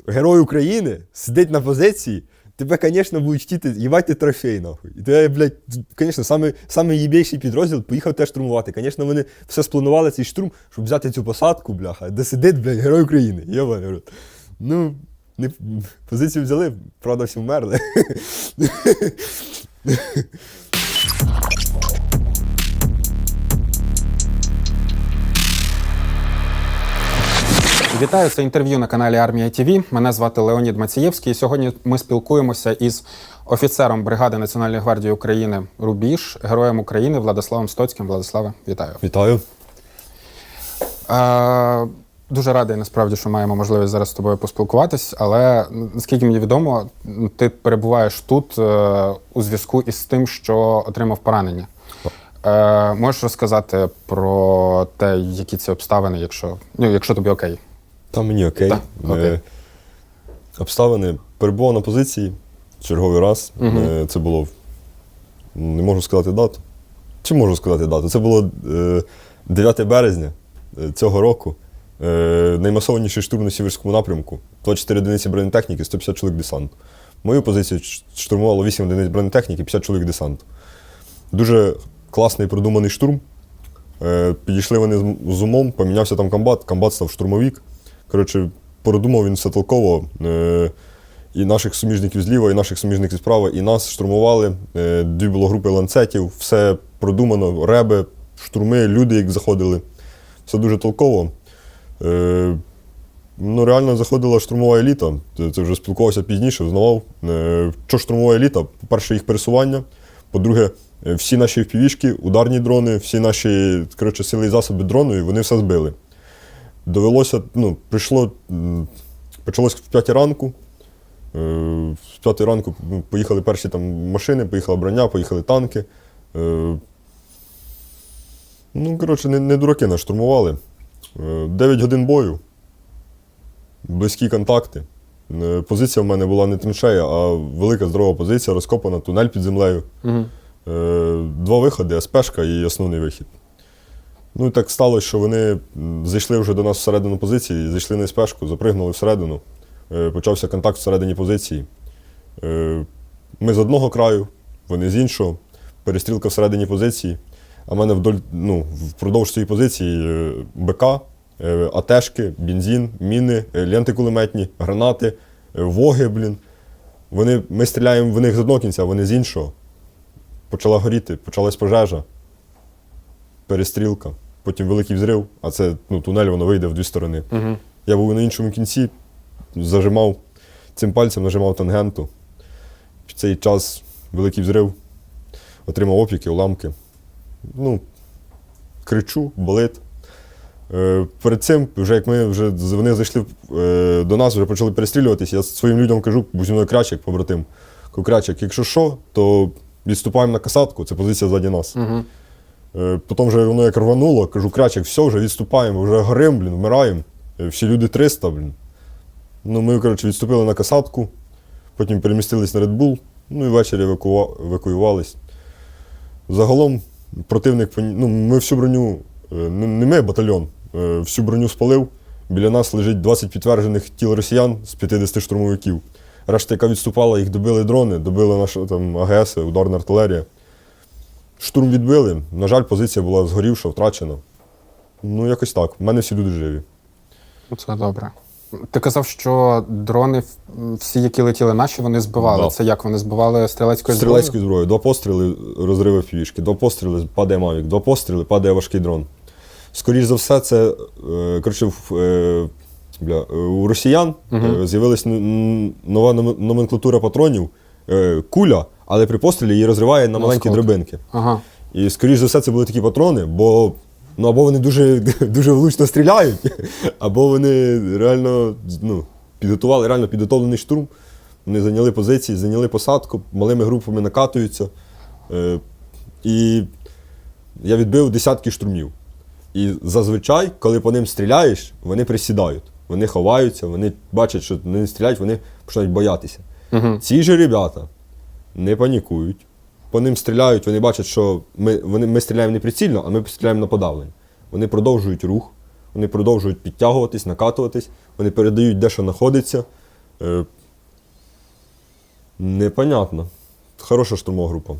герой України сидить на позиції, тебе, звісно, будуть чтити, їбать ти трофей, нахуй. І тебе, блядь, звісно, самий їбейший підрозділ поїхав теж штурмувати. Звісно, вони все спланували цей штурм, щоб взяти цю посадку, бляха, де сидить, блядь, герой України. Йобаний рот. Ну, позицію взяли, правда, всі вмерли. Вітаю, це інтерв'ю на каналі Армія ТВ. Мене звати Леонід Мацієвський. І сьогодні ми спілкуємося із офіцером бригади Національної гвардії України «Рубіж», героєм України Владиславом Стоцьким. Владиславе, вітаю. Вітаю. Дуже радий, насправді, що маємо можливість зараз з тобою поспілкуватись, але, наскільки мені відомо, ти перебуваєш тут у зв'язку із тим, що отримав поранення. Можеш розказати про те, які ці обставини, якщо тобі окей? Там мені окей. Окей. Обставини. Перебував на позиції черговий раз. Це було, не можу сказати дату. Чи можу сказати дату? Це було 9 березня цього року. Наймасованіший штурм на Сіверському напрямку. 24 одиниці бронетехніки, 150 чоловік десанту. Мою позицію штурмувало 8 одиниць бронетехніки, 50 чоловік десанту. Дуже класний продуманий штурм. Підійшли вони з умом, помінявся там комбат став штурмовик. Коротше, продумав він все толково. І наших суміжників зліва, і наших суміжників справа, і нас штурмували. Дві було групи ланцетів, все продумано, реби, штурми, люди як заходили. Все дуже толково. Ну, реально заходила штурмова еліта. Це вже спілкувався пізніше, взнавав. Що штурмова еліта? По-перше, їх пересування. По-друге, всі наші впівішки, ударні дрони, всі наші, коротше, сили і засоби дронові, вони все збили. Довелося, почалось в 5 ранку. З 5 ранку поїхали перші там машини, поїхала броня, поїхали танки. Ну, коротше, не дураки нас штурмували. 9 годин бою, близькі контакти. Позиція в мене була не траншея, а велика здорова позиція, розкопана, тунель під землею. Два виходи, СПшка і основний вихід. Ну і так сталося, що вони зайшли вже до нас всередину позиції, зайшли на СПшку, запригнули всередину. Почався контакт всередині позиції. Ми з одного краю, вони з іншого. Перестрілка всередині позиції. А в мене впродовж цієї позиції БК, АТшки, бензин, міни, ленти кулеметні, гранати, воги, Ми стріляємо в них з одного кінця, а вони з іншого. Почала горіти, почалась пожежа, перестрілка, потім великий взрив, а це тунель, воно вийде в дві сторони. Я був на іншому кінці, зажимав цим пальцем, нажимав тангенту. В цей час великий взрив, отримав опіки, уламки. Кричу, болить. Перед цим, як вони зайшли до нас, вже почали перестрілюватися, я своїм людям кажу, бо зі мною Крячик, побратим. Кажу, Крячик, якщо що, то відступаємо на касатку, це позиція ззаді нас. Потім вже воно як рвануло, кажу, Крячик, все, вже відступаємо, вже горим, вмираємо. Всі люди 300, ми, відступили на касатку, потім перемістились на Red Bull, і ввечері евакуювались. Загалом противник, ми всю броню, не ми, а батальйон, всю броню спалив. Біля нас лежить 20 підтверджених тіл росіян з 50 штурмовиків. Решта, яка відступала, їх добили дрони, добили наші АГС, ударна артилерія. Штурм відбили. На жаль, позиція була згорівша, втрачена. Якось так. У мене всі люди живі. Це добре. Ти казав, що дрони, всі, які летіли наші, вони збивали. Да. Це як? Вони збивали стрілецькою зброєю? Стрілецькою зброєю. 2 постріли, розриви впівішки. 2 постріли, падає Мавік. 2 постріли, падає важкий дрон. Скоріше за все, це, у росіян з'явилась нова номенклатура патронів, куля, але при пострілі її розриває на маленькі драбинки. І, скоріше за все, це були такі патрони, бо або вони дуже влучно стріляють, або вони реально підготували підготовлений штурм. Вони зайняли позиції, зайняли посадку, малими групами накатуються. І я відбив десятки штурмів. І зазвичай, коли по ним стріляєш, вони присідають. Вони ховаються, вони бачать, що вони не стріляють, вони починають боятися. Ці ж ребята не панікують. По ним стріляють, вони бачать, що ми стріляємо не прицільно, а ми стріляємо на подавлення. Вони продовжують рух, вони продовжують підтягуватись, накатуватись, вони передають, де що знаходиться. Непонятно. Хороша штурмова група.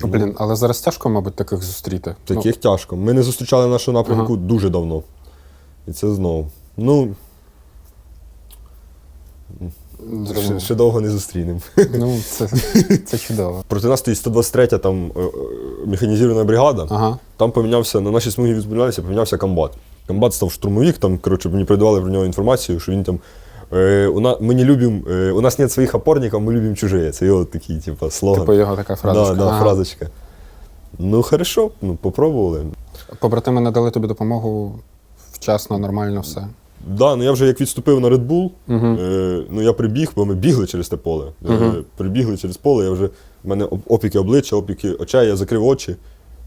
Блін, але зараз тяжко, мабуть, таких зустріти. Таких тяжко. Ми не зустрічали нашого напрямку дуже давно. І це знову. Ну, ще довго не зустрінемо. Ну, це чудово. Проти нас стоїть 123-я там механізована бригада. Ага. Там помінявся, на нашій смугі відбувалися, помінявся комбат. Комбат став штурмовик, там, коротше, мені передавали про нього інформацію, що він там. Ми не любимо, у нас нет своїх опорників, ми любимо чужі. Це його такий, типу, слоган. Типу його така фразочка. Да, фразочка. Ну, хорошо, попробували. Побратими надали тобі допомогу вчасно, нормально все. Да, ну я вже як відступив на Red Bull, ну я прибіг, бо ми бігли через те поле. Прибігли через поле, я вже, в мене опіки обличчя, опіки очей, я закрив очі.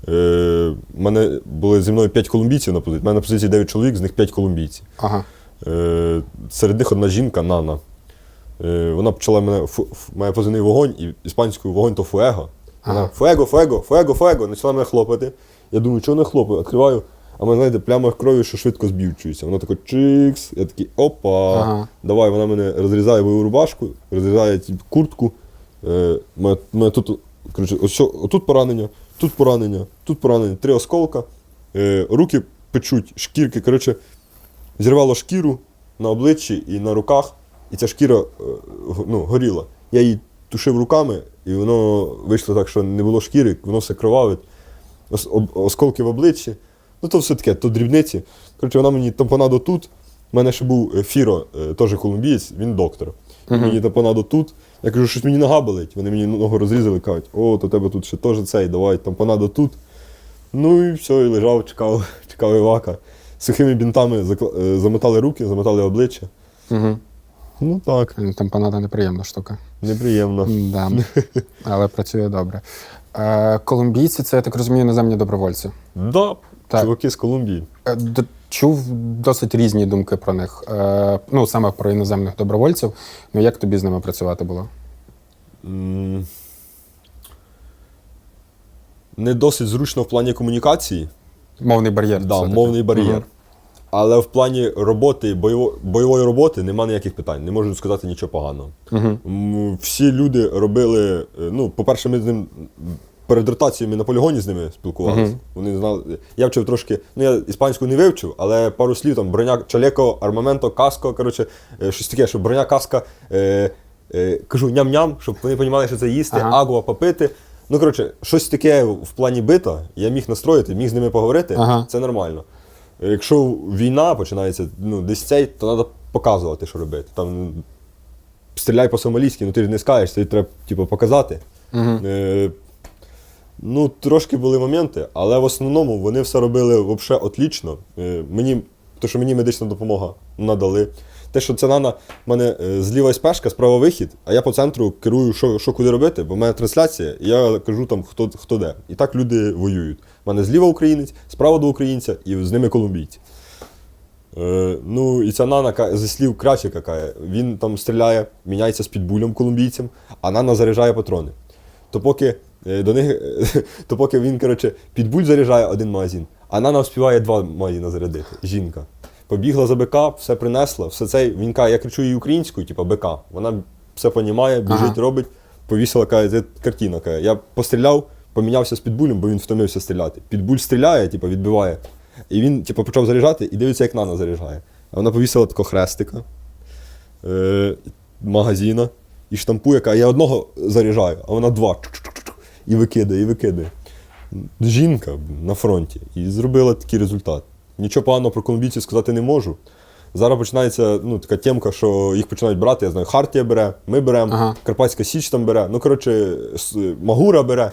В мене були зі мною 5 колумбійців на позиції. У мене на позиції 9 чоловік, з них 5 колумбійців. Ага. Серед них одна жінка, Нана. Вона почала мене, має позивний вогонь, і іспанською вогонь то фуего. Вона фуего, фуего, фуего, фуего, почала мене хлопати. Я думаю, чого не хлопаю? Відкриваю, а в мене, знаєте, пляма крові, що швидко збівчується. Вона така чикс, я такий опа, давай, вона мене розрізає бойову рубашку, розрізає куртку. Мене тут, коротше, отут поранення, тут поранення, тут поранення, 3 осколка, руки печуть, шкірки, коротше, зірвало шкіру на обличчі і на руках, і ця шкіра горіла. Я її тушив руками, і воно вийшло так, що не було шкіри, воно все кровавить, осколки в обличчі. Ну то все таке, то дрібниці. Коротше, вона мені тампонадо тут. У мене ще був Фіро, теж колумбієць, він доктор. Мені тампонадо тут. Я кажу, щось мені нога болить. Вони мені ногу розрізали, кажуть, о, то тебе тут ще теж цей, давай, тампонадо тут. Ну і все, і лежав, чекав Івака. Сухими бінтами замотали руки, замотали обличчя. Ну так. Тампонада неприємна штука. Неприємно. Да. Але працює добре. Колумбійці, це, я так розумію, іноземні добровольці. Да, Так. чуваки з Колумбії. Чув досить різні думки про них. Ну, саме про іноземних добровольців. Ну, як тобі з ними працювати було? Не досить зручно в плані комунікації. Мовний бар'єр. Да, все-таки. мовний бар'єр. Але в плані роботи, бойової роботи немає ніяких питань, не можу сказати нічого поганого. Всі люди робили, ну, по-перше, ми з ним перед ротаціями на полігоні з ними спілкувалися. Вони знали, я вчив трошки, ну я іспанську не вивчив, але пару слів там броня, чалеко, армаменто, каско, коротше, щось таке, щоб броня, каска, кажу ням-ням, щоб вони розуміли, що це їсти, агуа попити. Ну, коротше, щось таке в плані бита, я міг настроїти, міг з ними поговорити, це нормально. Якщо війна починається, ну, десь цей, то треба показувати, що робити. Там, стріляй по-сомалійськи, ну ти ж не скажеш, це треба типу, показати. Ну, трошки були моменти, але в основному вони все робили взагалі отлично. То, що мені медична допомога надали. Те, що це Нана, в мене зліва спешка, справа вихід, а я по центру керую, що куди робити, бо в мене трансляція, і я кажу там, хто де. І так люди воюють. У мене зліва українець, справа до українця, і з ними колумбійці. Ну, і ця Нана, зі слів Крачика, каже, він там стріляє, міняється з підбулем колумбійцем, а Нана заряджає патрони. То поки він, коротше, підбуль заряджає один магазин, а Нана вспіває 2 магазини зарядити, жінка. Побігла за БК, все принесла, все це, він каже, я кричу їй українською, типу БК. Вона все розуміє, біжить, робить, повісила, каже, це картина, каже. Я постріляв, помінявся з підбулем, бо він втомився стріляти. Підбуль стріляє, типу, відбиває. І він, типу, почав заряджати і дивиться, як Нана заряджає. А вона повісила такого хрестика, магазина, і штампує, каже, я одного заряджаю, а вона 2. І викидає. Жінка на фронті. І зробила такий результат. Нічого поганого про колумбійців сказати не можу. Зараз починається, ну, така темка, що їх починають брати, я знаю, Хартія бере, ми беремо, Карпатська Січ там бере, ну, коротше, Магура бере.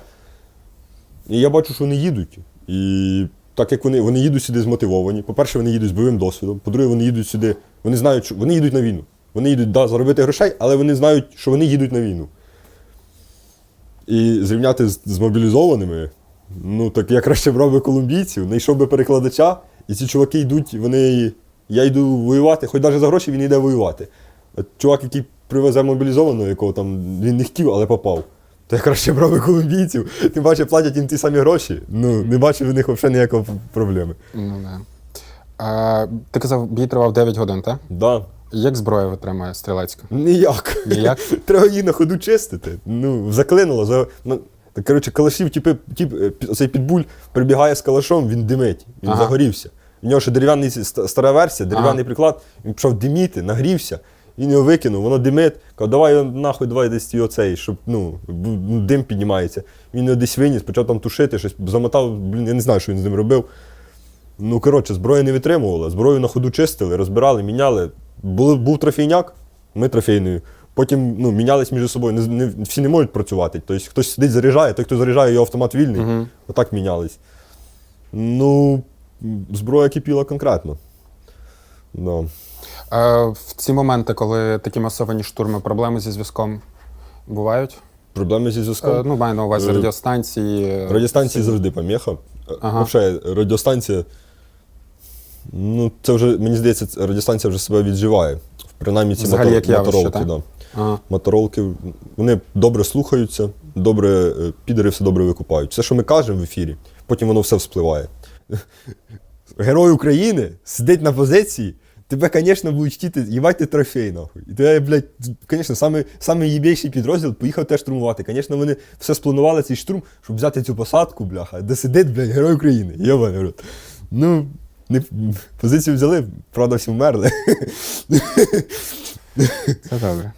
І я бачу, що вони їдуть. І так як вони їдуть сюди змотивовані. По-перше, вони їдуть з бойовим досвідом. По-друге, вони їдуть сюди, вони знають, що вони їдуть на війну. Вони їдуть, да, заробити грошей, але вони знають, що вони їдуть на війну. І зрівняти з мобілізованими, ну, так я краще брав би колумбійців, знайшов би перекладача, і ці чуваки йдуть, я йду воювати, хоч навіть за гроші він йде воювати. А чувак, який привезе мобілізованого, якого там він не хотів, але попав, то я краще брав би колумбійців, тим паче платять їм ті самі гроші, ну, не бачу в них взагалі ніякої проблеми. Ну, да. Ти казав, бій тривав 9 годин, так? Да. Як зброя витримує стрілецька? Ніяк. Ніяк? Треба її на ходу чистити. Ну, заклинуло. Коротше, калашів, оцей підбуль прибігає з калашом, він димить, він Ага. загорівся. У нього ще дерев'яний стара версія, дерев'яний приклад, він пішов диміти, нагрівся, він його викинув, воно димить. Каже, давай його нахуй, давай десь оцей, щоб дим піднімається. Він його десь виніс, почав там тушити, щось замотав, я не знаю, що він з ним робив. Ну, коротше, зброя не витримувала, зброю на ходу чистили, розбирали, міняли. Був трофейняк, ми трофейною. Потім мінялись між собою. Всі не можуть працювати. Тобто хтось сидить, заряджає, той, хто заряджає, його автомат вільний. Отак мінялись. Ну, зброя кипіла конкретно. Да. В ці моменти, коли такі масовані штурми, проблеми зі зв'язком бувають? Проблеми зі зв'язком. Ну, маю на увазі радіостанції. Радіостанції завжди поміха. Ага. Взагалі, радіостанція, ну, це вже, мені здається, радіостанція вже себе відживає. Принаймні ці Взагалі, як явище, моторолки. так? Да. Ага. Моторолки, вони добре слухаються, підери все добре викупають. Все, що ми кажемо в ефірі, потім воно все вспливає. Герой України сидить на позиції, тебе, звісно, будуть вчити, їбать ти трофей, нахуй. І тебе, блядь, звісно, самий їбейший підрозділ поїхав теж штурмувати. Звісно, вони все спланували цей штурм, щоб взяти цю посадку, бляха, де сидить, блядь, Герой України. Йобаний рот. Ну, позицію взяли, правда, всі вмерли. Це добре.